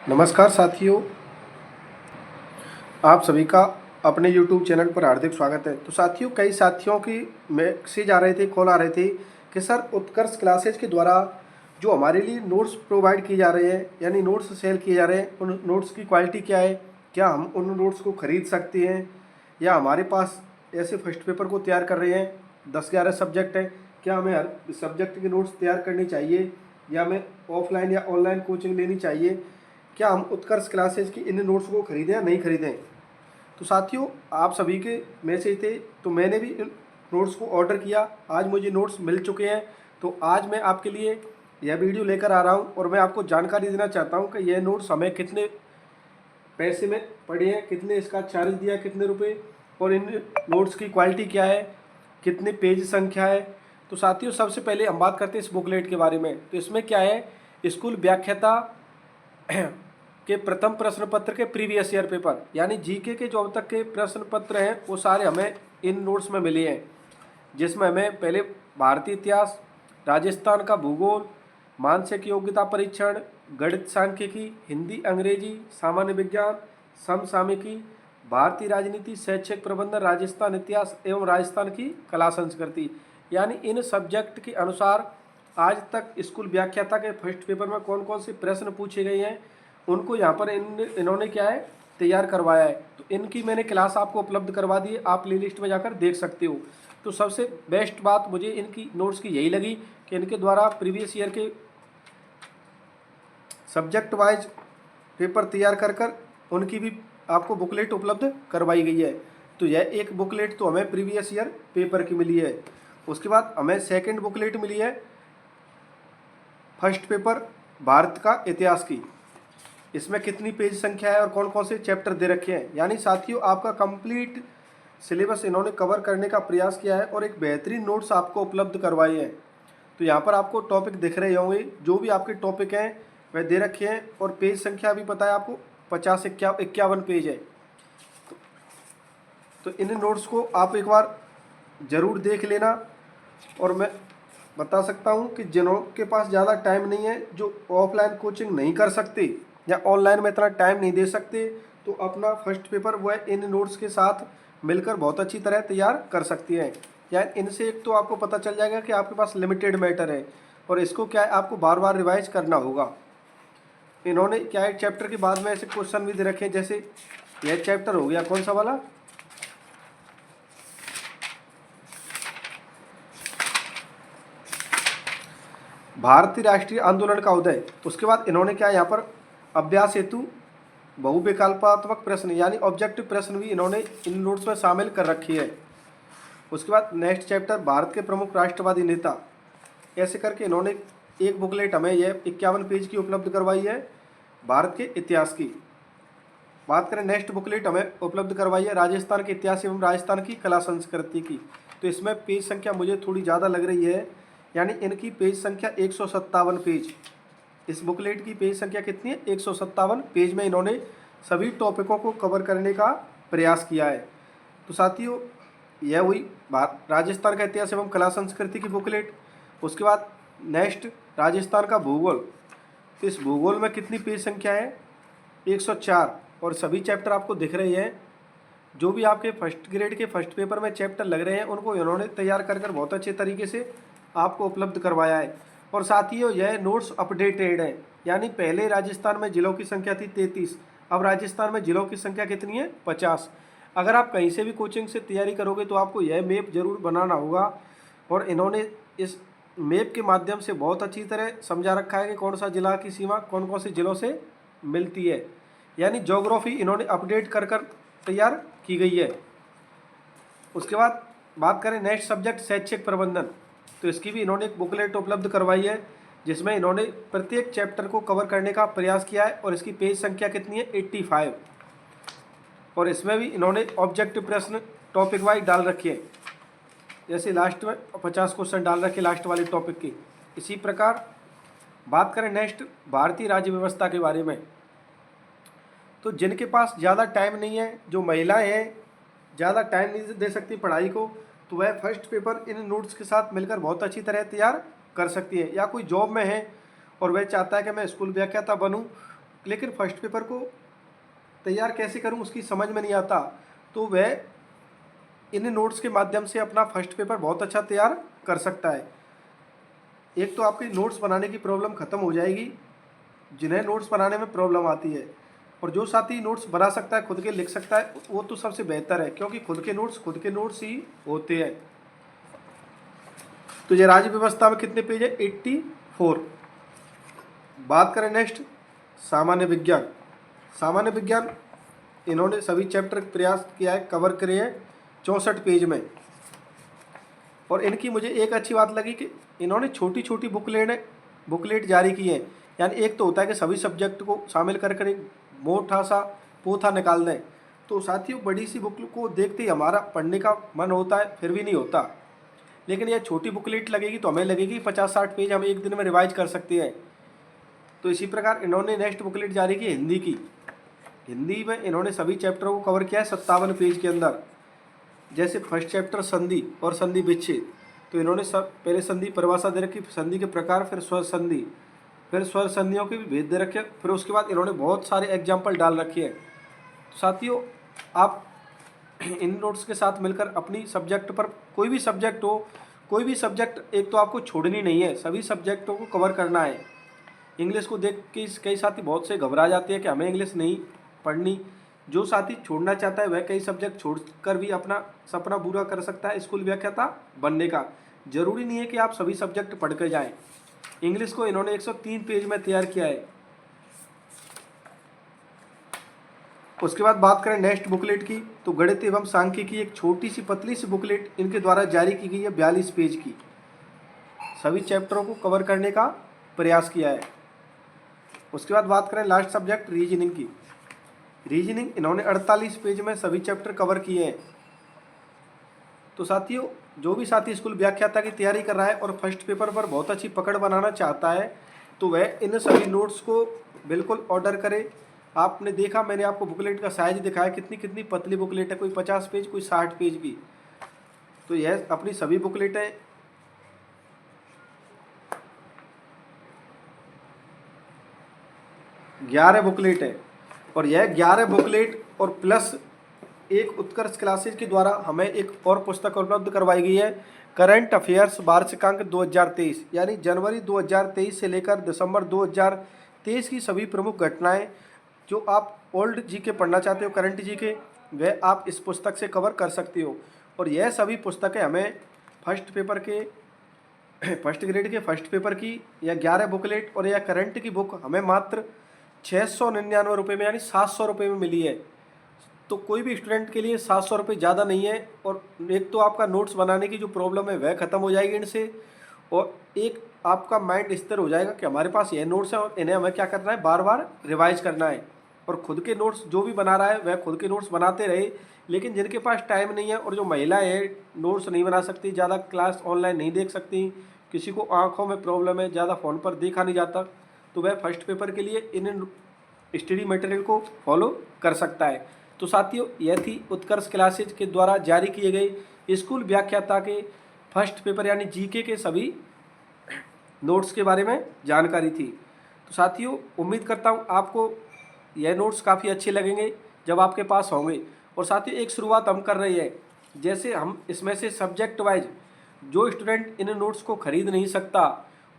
नमस्कार साथियों, आप सभी का अपने YouTube चैनल पर हार्दिक स्वागत है। तो साथियों, कई साथियों की मैसेज आ रहे थे, कॉल आ रहे थे कि सर उत्कर्ष क्लासेज के द्वारा जो हमारे लिए नोट्स प्रोवाइड किए जा रहे हैं, यानी नोट्स सेल किए जा रहे हैं, उन नोट्स की क्वालिटी क्या है, क्या हम उन नोट्स को खरीद सकते हैं, या हमारे पास ऐसे फर्स्ट पेपर को तैयार कर रहे हैं 10-11 सब्जेक्ट हैं, क्या हमें हर सब्जेक्ट के नोट्स तैयार करनी चाहिए या हमें ऑफलाइन या ऑनलाइन कोचिंग लेनी चाहिए, क्या हम उत्कर्ष क्लासेज की इन नोट्स को खरीदें या नहीं खरीदें। तो साथियों, आप सभी के मैसेज थे तो मैंने भी इन नोट्स को ऑर्डर किया। आज मुझे नोट्स मिल चुके हैं। तो आज मैं आपके लिए यह वीडियो लेकर आ रहा हूं और मैं आपको जानकारी देना चाहता हूं कि यह नोट्स हमें कितने पैसे में पड़े हैं, कितने इसका चार्ज दिया, कितने रुपए, और इन नोट्स की क्वालिटी क्या है, कितने पेज संख्या है। तो साथियों, सबसे पहले हम बात करते हैं इस बुकलेट के बारे में। तो इसमें क्या है, स्कूल व्याख्याता के प्रथम प्रश्न पत्र के प्रीवियस ईयर पेपर, यानी जीके के जो अब तक के प्रश्न पत्र हैं वो सारे हमें इन नोट्स में मिले हैं, जिसमें हमें पहले भारतीय इतिहास, राजस्थान का भूगोल, मानसिक योग्यता परीक्षण, गणित सांख्यिकी, हिंदी अंग्रेजी, सामान्य विज्ञान, समसामयिकी, भारतीय राजनीति, शैक्षिक प्रबंधन, राजस्थान इतिहास एवं राजस्थान की कला संस्कृति, यानी इन सब्जेक्ट के अनुसार आज तक स्कूल व्याख्याता के फर्स्ट पेपर में कौन कौन से प्रश्न पूछे गए हैं उनको यहाँ पर इन्होंने क्या है, तैयार करवाया है। तो इनकी मैंने क्लास आपको उपलब्ध करवा दी है, आप प्ले लिस्ट में जाकर देख सकते हो। तो सबसे बेस्ट बात मुझे इनकी नोट्स की यही लगी कि इनके द्वारा प्रीवियस ईयर के सब्जेक्ट वाइज पेपर तैयार कर उनकी भी आपको बुकलेट उपलब्ध करवाई गई है। तो यह एक बुकलेट तो हमें प्रीवियस ईयर पेपर की मिली है। उसके बाद हमें सेकंड बुकलेट मिली है फर्स्ट पेपर भारत का इतिहास की। इसमें कितनी पेज संख्या है और कौन कौन से चैप्टर दे रखे हैं, यानी साथियों आपका कंप्लीट सिलेबस इन्होंने कवर करने का प्रयास किया है और एक बेहतरीन नोट्स आपको उपलब्ध करवाए हैं। तो यहाँ पर आपको टॉपिक दिख रहे होंगे, जो भी आपके टॉपिक हैं वह दे रखे हैं, और पेज संख्या भी पता है आपको 50-51 पेज है। तो इन नोट्स को आप एक बार ज़रूर देख लेना। और मैं बता सकता हूँ कि जिनों के पास ज़्यादा टाइम नहीं है, जो ऑफलाइन कोचिंग नहीं कर सकते या ऑनलाइन में इतना टाइम नहीं दे सकते, तो अपना फर्स्ट पेपर वह इन नोट्स के साथ मिलकर बहुत अच्छी तरह तैयार कर सकती हैं। या इनसे एक तो आपको पता चल जाएगा कि आपके पास लिमिटेड मैटर है और इसको क्या है, आपको बार बार रिवाइज करना होगा। इन्होंने क्या है, चैप्टर के बाद में ऐसे क्वेश्चन भी दे रखे हैं, जैसे यह चैप्टर हो गया कौन सा वाला, भारतीय राष्ट्रीय आंदोलन का उदय। उसके बाद इन्होंने क्या यहाँ पर अभ्यास हेतु बहुविकल्पात्मक प्रश्न यानी ऑब्जेक्टिव प्रश्न भी इन्होंने इन नोट्स में शामिल कर रखी है। उसके बाद नेक्स्ट चैप्टर भारत के प्रमुख राष्ट्रवादी नेता, ऐसे करके इन्होंने एक बुकलेट हमें यह 51 पेज की उपलब्ध करवाई है भारत के इतिहास की। बात करें नेक्स्ट बुकलेट हमें उपलब्ध करवाई है राजस्थान के इतिहास एवं राजस्थान की कला संस्कृति की। तो इसमें पेज संख्या मुझे थोड़ी ज़्यादा लग रही है, यानी इनकी पेज संख्या 157 पेज। इस बुकलेट की पेज संख्या कितनी है, 157 पेज में इन्होंने सभी टॉपिकों को कवर करने का प्रयास किया है। तो साथियों, यह हुई राजस्थान का इतिहास एवं कला संस्कृति की बुकलेट। उसके बाद नेक्स्ट राजस्थान का भूगोल। तो इस भूगोल में कितनी पेज संख्या है, 104, और सभी चैप्टर आपको दिख रहे हैं। जो भी आपके फर्स्ट ग्रेड के फर्स्ट पेपर में चैप्टर लग रहे हैं उनको इन्होंने तैयार कर बहुत अच्छे तरीके से आपको उपलब्ध करवाया है। और साथियों, यह नोट्स अपडेटेड है, यानी पहले राजस्थान में जिलों की संख्या थी 33, अब राजस्थान में जिलों की संख्या कितनी है, 50। अगर आप कहीं से भी कोचिंग से तैयारी करोगे तो आपको यह मैप जरूर बनाना होगा, और इन्होंने इस मैप के माध्यम से बहुत अच्छी तरह समझा रखा है कि कौन सा जिला की सीमा कौन कौन से जिलों से मिलती है, यानी ज्योग्राफी इन्होंने अपडेट कर तैयार की गई है। उसके बाद बात करें नेक्स्ट सब्जेक्ट शैक्षिक प्रबंधन। तो इसकी भी इन्होंने एक बुकलेट उपलब्ध करवाई है, जिसमें इन्होंने प्रत्येक चैप्टर को कवर करने का प्रयास किया है, और इसकी पेज संख्या कितनी है, 85। और इसमें भी इन्होंने ऑब्जेक्टिव प्रश्न टॉपिक वाइज डाल रखे हैं, जैसे लास्ट में 50 क्वेश्चन डाल रखे लास्ट वाले टॉपिक की। इसी प्रकार बात करें नेक्स्ट भारतीय राज्य व्यवस्था के बारे में। तो जिनके पास ज़्यादा टाइम नहीं है, जो महिलाएं हैं ज़्यादा टाइम नहीं दे सकती पढ़ाई को, तो वह फर्स्ट पेपर इन नोट्स के साथ मिलकर बहुत अच्छी तरह तैयार कर सकती है। या कोई जॉब में है और वह चाहता है कि मैं स्कूल व्याख्याता बनूं लेकिन फर्स्ट पेपर को तैयार कैसे करूं उसकी समझ में नहीं आता, तो वह इन नोट्स के माध्यम से अपना फर्स्ट पेपर बहुत अच्छा तैयार कर सकता है। एक तो आपकी नोट्स बनाने की प्रॉब्लम ख़त्म हो जाएगी, जिन्हें नोट्स बनाने में प्रॉब्लम आती है, और जो साथी नोट्स बना सकता है, खुद के लिख सकता है, वो तो सबसे बेहतर है, क्योंकि खुद के नोट्स ही होते हैं। तो ये राज्य व्यवस्था में कितने पेज है? 84। बात करें नेक्स्ट सामान्य विज्ञान। सामान्य विज्ञान इन्होंने सभी चैप्टर प्रयास किया है, कवर करे हैं 64 पेज में। और इनकी मुझे एक अच्छी बात लगी कि इन्होंने छोटी छोटी बुकलेट जारी की है। यानी एक तो होता है कि सभी सब्जेक्ट को शामिल कर एक मोटा सा पोथा निकाल दें, तो साथियों बड़ी सी बुक को देखते ही हमारा पढ़ने का मन होता है, फिर भी नहीं होता। लेकिन यह छोटी बुकलेट लगेगी तो हमें लगेगी 50-60 पेज हम एक दिन में रिवाइज कर सकते हैं। तो इसी प्रकार इन्होंने नेक्स्ट बुकलेट जारी की हिंदी की। हिंदी में इन्होंने सभी चैप्टरों को कवर किया है 57 पेज के अंदर। जैसे फर्स्ट चैप्टर संधि और संधि विच्छेद, तो इन्होंने सब पहले संधि परिभाषा दे रखी, संधि के प्रकार, फिर स्वर संधि, फिर स्वर संधियों के भी भेद दे रखे, फिर उसके बाद इन्होंने बहुत सारे एग्जाम्पल डाल रखे हैं। तो साथियों आप इन नोट्स के साथ मिलकर अपनी सब्जेक्ट पर कोई भी सब्जेक्ट हो, कोई भी सब्जेक्ट एक तो आपको छोड़नी नहीं है, सभी सब्जेक्टों को कवर करना है। इंग्लिश को देख के कई साथी बहुत से घबरा जाते हैं कि हमें इंग्लिश नहीं पढ़नी। जो साथी छोड़ना चाहता है वह कई सब्जेक्ट छोड़कर भी अपना सपना पूरा कर सकता है स्कूल व्याख्याता बनने का। जरूरी नहीं है कि आप सभी सब्जेक्ट पढ़ कर जाएं। इंग्लिश को इन्होंने 103 पेज में तैयार किया है। उसके बाद बात करें नेक्स्ट बुकलेट की, तो गणित एवं सांख्यिकी एक छोटी सी पतली सी बुकलेट इनके द्वारा जारी की गई है 42 पेज की। सभी चैप्टरों को कवर करने का प्रयास किया है। उसके बाद बात करें लास्ट सब्जेक्ट रीजनिंग की। रीजनिंग इन्होंने 48 पेज में सभी चैप्टर कवर किए हैं। तो साथियों जो भी साथी स्कूल व्याख्याता की तैयारी कर रहा है और फर्स्ट पेपर पर बहुत अच्छी पकड़ बनाना चाहता है, तो वह इन सभी नोट्स को बिल्कुल ऑर्डर करे। आपने देखा, मैंने आपको बुकलेट का साइज दिखाया, कितनी कितनी पतली बुकलेट है, कोई 50 पेज, कोई 60 पेज की। तो यह अपनी सभी बुकलेटें 11 बुकलेट है, और यह 11 बुकलेट और प्लस एक उत्कर्ष क्लासेज के द्वारा हमें एक और पुस्तक उपलब्ध करवाई गई है, करंट अफेयर्स वार्षिकांक 2023। यानी जनवरी 2023 से लेकर दिसंबर 2023 की सभी प्रमुख घटनाएं जो आप ओल्ड जीके पढ़ना चाहते हो, करंट जीके, वह आप इस पुस्तक से कवर कर सकते हो। और यह सभी पुस्तकें हमें फर्स्ट पेपर के फर्स्ट ग्रेड के फर्स्ट पेपर की या 11 बुकलेट और या करंट की बुक हमें मात्र 699 रुपये में, यानी 700 रुपये में मिली है। तो कोई भी स्टूडेंट के लिए 700 रुपये ज़्यादा नहीं है, और एक तो आपका नोट्स बनाने की जो प्रॉब्लम है वह ख़त्म हो जाएगी इनसे, और एक आपका माइंड स्थिर हो जाएगा कि हमारे पास ये नोट्स हैं और इन्हें हमें क्या करना है, बार बार रिवाइज करना है। और खुद के नोट्स जो भी बना रहा है वह खुद के नोट्स बनाते रहे। लेकिन जिनके पास टाइम नहीं है और जो महिलाएं हैं नोट्स नहीं बना सकती, ज़्यादा क्लास ऑनलाइन नहीं देख सकती, किसी को आँखों में प्रॉब्लम है, ज़्यादा फ़ोन पर देखा नहीं जाता, तो वह फर्स्ट पेपर के लिए इन स्टडी मटेरियल को फॉलो कर सकता है। तो साथियों यह थी उत्कर्ष क्लासेज के द्वारा जारी किए गए स्कूल व्याख्याता के फर्स्ट पेपर यानी जीके के सभी नोट्स के बारे में जानकारी थी। तो साथियों उम्मीद करता हूँ आपको यह नोट्स काफ़ी अच्छे लगेंगे जब आपके पास होंगे। और साथियों एक शुरुआत हम कर रही है, जैसे हम इसमें से सब्जेक्ट वाइज जो स्टूडेंट इन नोट्स को खरीद नहीं सकता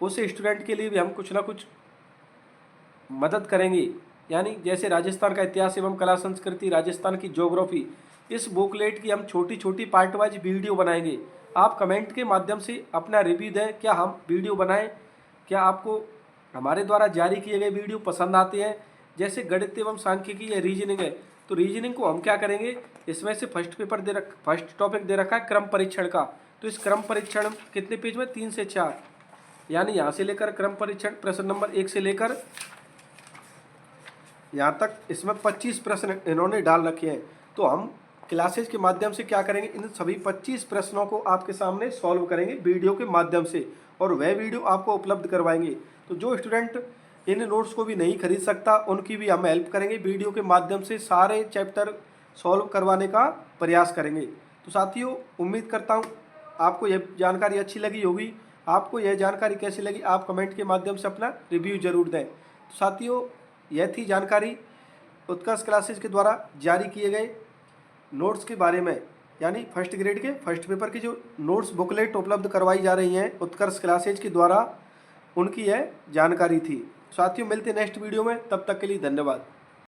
उस स्टूडेंट के लिए भी हम कुछ ना कुछ मदद करेंगे। यानी जैसे राजस्थान का इतिहास एवं कला संस्कृति, राजस्थान की ज्योग्राफी, इस बुकलेट की हम छोटी छोटी पार्ट वाइज वीडियो बनाएंगे। आप कमेंट के माध्यम से अपना रिव्यू दें, क्या हम वीडियो बनाएं, क्या आपको हमारे द्वारा जारी किए गए वीडियो पसंद आते हैं। जैसे गणित एवं सांख्यिकी या रीजनिंग है, तो रीजनिंग को हम क्या करेंगे, इसमें से फर्स्ट टॉपिक दे रखा है क्रम परीक्षण का। तो इस क्रम परीक्षण कितने पेज में, 3 से 4, यानी यहाँ से लेकर क्रम परीक्षण प्रश्न नंबर 1 से लेकर यहाँ तक इसमें 25 प्रश्न इन्होंने डाल रखे हैं। तो हम क्लासेज के माध्यम से क्या करेंगे, इन सभी 25 प्रश्नों को आपके सामने सॉल्व करेंगे वीडियो के माध्यम से, और वह वीडियो आपको उपलब्ध करवाएंगे। तो जो स्टूडेंट इन नोट्स को भी नहीं खरीद सकता उनकी भी हम हेल्प करेंगे, वीडियो के माध्यम से सारे चैप्टर सॉल्व करवाने का प्रयास करेंगे। तो साथियों उम्मीद करता हूँ आपको यह जानकारी अच्छी लगी होगी। आपको यह जानकारी कैसी लगी आप कमेंट के माध्यम से अपना रिव्यू जरूर दें। तो साथियों यह थी जानकारी उत्कर्ष क्लासेज के द्वारा जारी किए गए नोट्स के बारे में, यानी फर्स्ट ग्रेड के फर्स्ट पेपर की जो नोट्स बुकलेट उपलब्ध करवाई जा रही हैं उत्कर्ष क्लासेज के द्वारा, उनकी यह जानकारी थी। साथियों, मिलते नेक्स्ट वीडियो में, तब तक के लिए धन्यवाद।